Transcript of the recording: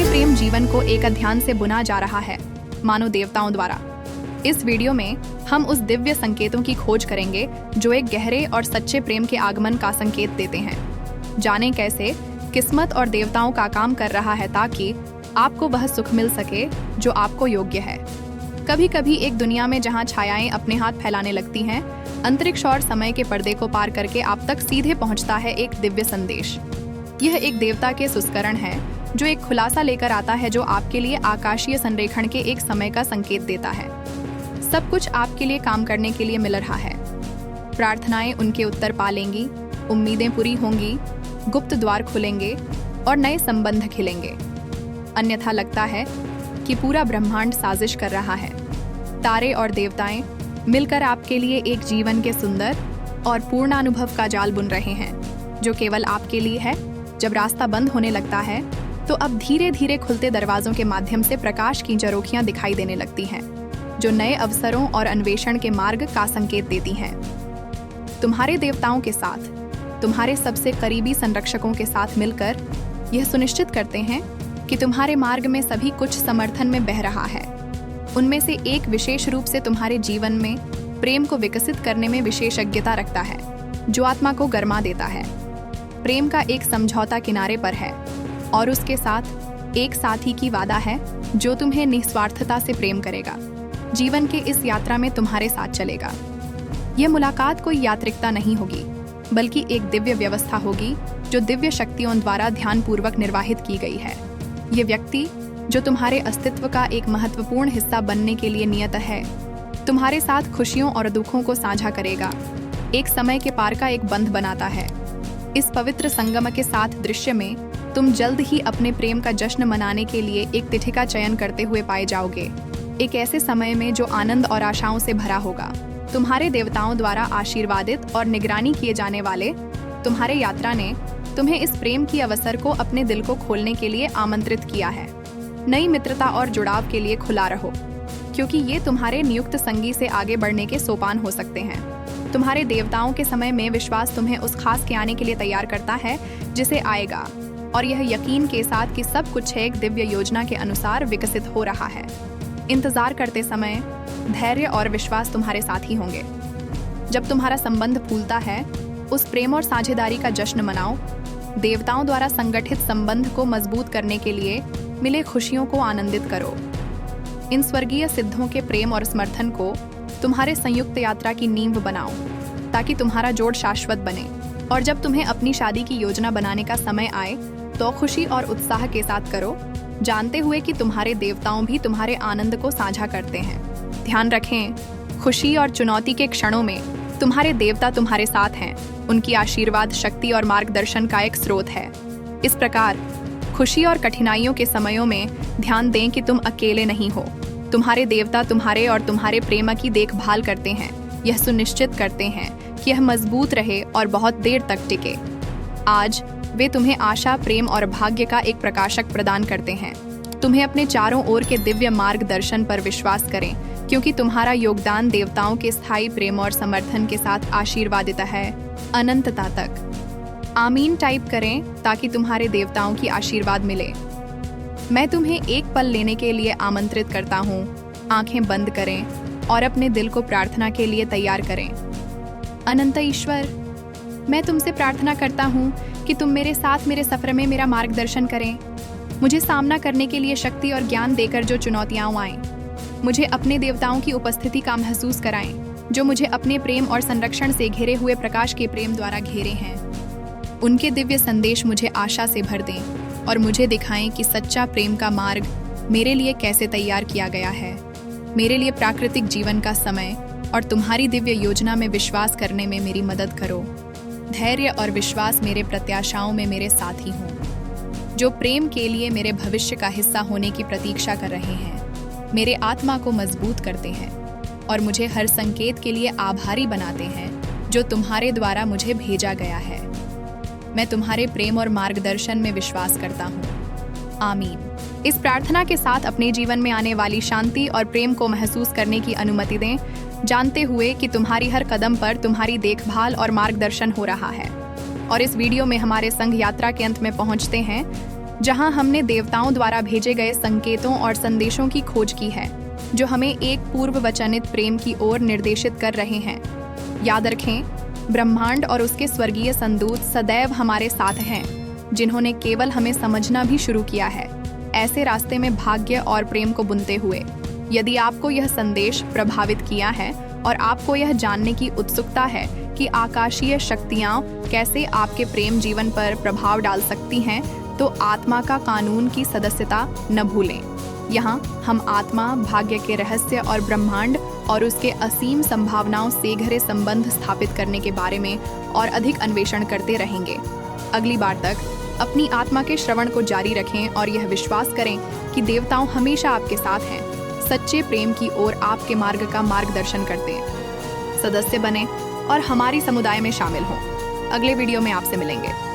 तुम्हारे प्रेम जीवन को एक अध्ययन से बुना जा रहा है, मानो देवताओं द्वारा। इस वीडियो में हम उस दिव्य संकेतों की खोज करेंगे जो एक गहरे और सच्चे प्रेम के आगमन का संकेत देते हैं। जानें कैसे किस्मत और देवताओं का काम कर रहा है ताकि आपको वह सुख मिल सके जो आपको योग्य है। कभी कभी एक दुनिया में जहां छायाएं अपने हाथ फैलाने लगती हैं, अंतरिक्ष और समय के पर्दे को पार करके आप तक सीधे पहुंचता है एक दिव्य संदेश। यह एक देवता के संस्करण है जो एक खुलासा लेकर आता है जो आपके लिए आकाशीय संरेखण के एक समय का संकेत देता है। सब कुछ आपके लिए काम करने के लिए मिल रहा है। प्रार्थनाएं उनके उत्तर पालेंगी, उम्मीदें पूरी होंगी, गुप्त द्वार खुलेंगे और नए संबंध खिलेंगे। अन्यथा लगता है कि पूरा ब्रह्मांड साजिश कर रहा है। तारे और देवताएं मिलकर आपके लिए एक जीवन के सुंदर और पूर्ण अनुभव का जाल बुन रहे हैं जो केवल आपके लिए है। जब रास्ता बंद होने लगता है तो अब धीरे धीरे खुलते दरवाजों के माध्यम से प्रकाश की झरोखियां दिखाई देने लगती हैं जो नए अवसरों और अन्वेषण के मार्ग का संकेत देती हैं। तुम्हारे देवताओं के साथ, तुम्हारे सबसे करीबी संरक्षकों के साथ मिलकर यह सुनिश्चित करते हैं कि तुम्हारे मार्ग में सभी कुछ समर्थन में बह रहा है। उनमें से एक विशेष रूप से तुम्हारे जीवन में प्रेम को विकसित करने में विशेषज्ञता रखता है, जो आत्मा को गरमा देता है। प्रेम का एक समझौता किनारे पर है और उसके साथ एक साथी की वादा है जो तुम्हें निस्वार्थता से प्रेम करेगा, जीवन के इस यात्रा में तुम्हारे साथ चलेगा। यह मुलाकात कोई यात्रिकता नहीं होगी, बल्कि एक दिव्य व्यवस्था होगी जो दिव्य शक्तियों द्वारा ध्यानपूर्वक निर्वाहित की गई है। ये व्यक्ति जो तुम्हारे अस्तित्व का एक महत्वपूर्ण हिस्सा बनने के लिए नियत है, तुम्हारे साथ खुशियों और दुखों को साझा करेगा, एक समय के पार का एक बंध बनाता है। इस पवित्र संगम के साथ दृश्य में तुम जल्द ही अपने प्रेम का जश्न मनाने के लिए एक तिथि का चयन करते हुए पाए जाओगे, एक ऐसे समय में जो आनंद और आशाओं से भरा होगा। तुम्हारे देवताओं द्वारा आशीर्वादित और निगरानी किए जाने वाले तुम्हारे यात्रा ने तुम्हें इस प्रेम की अवसर को अपने दिल को खोलने के लिए आमंत्रित किया है। नई मित्रता और जुड़ाव के लिए खुला रहो, क्योंकि ये तुम्हारे नियुक्त संगी से आगे बढ़ने के सोपान हो सकते हैं। तुम्हारे देवताओं के समय में विश्वास तुम्हें उस खास के आने के लिए तैयार करता है जिसे आएगा, और यह यकीन के साथ कि सब कुछ एक दिव्य योजना के अनुसार विकसित हो रहा है। इंतजार करते समय धैर्य और विश्वास तुम्हारे साथ ही होंगे। जब तुम्हारा संबंध फूलता है, उस प्रेम और साझेदारी का जश्न मनाओ। देवताओं द्वारा संगठित संबंध को मजबूत करने के लिए मिले खुशियों को आनंदित करो। इन स्वर्गीय सिद्धों के प्रेम और समर्थन को तुम्हारे संयुक्त यात्रा की नींव बनाओ ताकि तुम्हारा जोड़ शाश्वत बने। और जब तुम्हें अपनी शादी की योजना बनाने का समय आए तो खुशी और उत्साह के साथ करो, जानते हुए कि तुम्हारे देवताओं भी तुम्हारे आनंद को साझा करते हैं। ध्यान रखें, खुशी और चुनौती के क्षणों में तुम्हारे देवता तुम्हारे साथ हैं। उनकी आशीर्वाद, शक्ति और मार्गदर्शन का एक स्रोत है। इस प्रकार खुशी और कठिनाइयों के समयों में ध्यान दें कि तुम अकेले नहीं हो। तुम्हारे देवता तुम्हारे और तुम्हारे प्रेम की देखभाल करते हैं, यह सुनिश्चित करते हैं कि यह मजबूत रहे और बहुत देर तक टिके। आज वे तुम्हें आशा, प्रेम और भाग्य का एक प्रकाशक प्रदान करते हैं। तुम्हें अपने चारों ओर के दिव्य मार्गदर्शन पर विश्वास करें, क्योंकि तुम्हारा योगदान देवताओं के स्थायी प्रेम और समर्थन के साथ आशीर्वादित है अनंतता तक। आमीन टाइप करें ताकि तुम्हारे देवताओं की आशीर्वाद मिले। मैं तुम्हें एक पल लेने के लिए आमंत्रित करता हूँ। आंखें बंद करें और अपने दिल को प्रार्थना के लिए तैयार करें। अनंत ईश्वर, मैं तुमसे प्रार्थना करता हूँ कि तुम मेरे साथ मेरे सफर में मेरा मार्गदर्शन करें। मुझे सामना करने के लिए शक्ति और ज्ञान देकर जो चुनौतियाँ आएं, मुझे अपने देवताओं की उपस्थिति का महसूस कराएं, जो मुझे अपने प्रेम और संरक्षण से घिरे हुए प्रकाश के प्रेम द्वारा घेरे हैं। उनके दिव्य संदेश मुझे आशा से भर दें और मुझे दिखाएं कि सच्चा प्रेम का मार्ग मेरे लिए कैसे तैयार किया गया है। मेरे लिए प्राकृतिक जीवन का समय और तुम्हारी दिव्य योजना में विश्वास करने में मेरी मदद करो। धैर्य और विश्वास मेरे प्रत्याशाओं में मेरे साथी हों, जो प्रेम के लिए मेरे भविष्य का हिस्सा होने की प्रतीक्षा कर रहे हैं। मेरे आत्मा को मजबूत करते हैं और मुझे हर संकेत के लिए आभारी बनाते हैं जो तुम्हारे द्वारा मुझे भेजा गया है। मैं तुम्हारे प्रेम और मार्गदर्शन में विश्वास करता हूँ। आमीन। इस प्रार्थना के साथ अपने जीवन में आने वाली शांति और प्रेम को महसूस करने की अनुमति दें, जानते हुए कि तुम्हारी हर कदम पर तुम्हारी देखभाल और मार्गदर्शन हो रहा है। और इस वीडियो में हमारे संग यात्रा के अंत में पहुंचते हैं, जहां हमने देवताओं द्वारा भेजे गए संकेतों और संदेशों की खोज की है, जो हमें एक पूर्व वचनित प्रेम की ओर निर्देशित कर रहे हैं। याद रखें, ब्रह्मांड और उसके स्वर्गीय संदूत सदैव हमारे साथ हैं, जिन्होंने केवल हमें समझना भी शुरू किया है, ऐसे रास्ते में भाग्य और प्रेम को बुनते हुए। यदि आपको यह संदेश प्रभावित किया है और आपको यह जानने की उत्सुकता है कि आकाशीय शक्तियाँ कैसे आपके प्रेम जीवन पर प्रभाव डाल सकती हैं, तो आत्मा का कानून की सदस्यता न भूलें। यहाँ हम आत्मा, भाग्य के रहस्य और ब्रह्मांड और उसके असीम संभावनाओं से घरे संबंध स्थापित करने के बारे में और अधिक अन्वेषण करते रहेंगे। अगली बार तक अपनी आत्मा के श्रवण को जारी रखें और यह विश्वास करें कि देवताओं हमेशा आपके साथ हैं, सच्चे प्रेम की ओर आपके मार्ग का मार्गदर्शन करते हैं। सदस्य बने और हमारी समुदाय में शामिल हों। अगले वीडियो में आपसे मिलेंगे।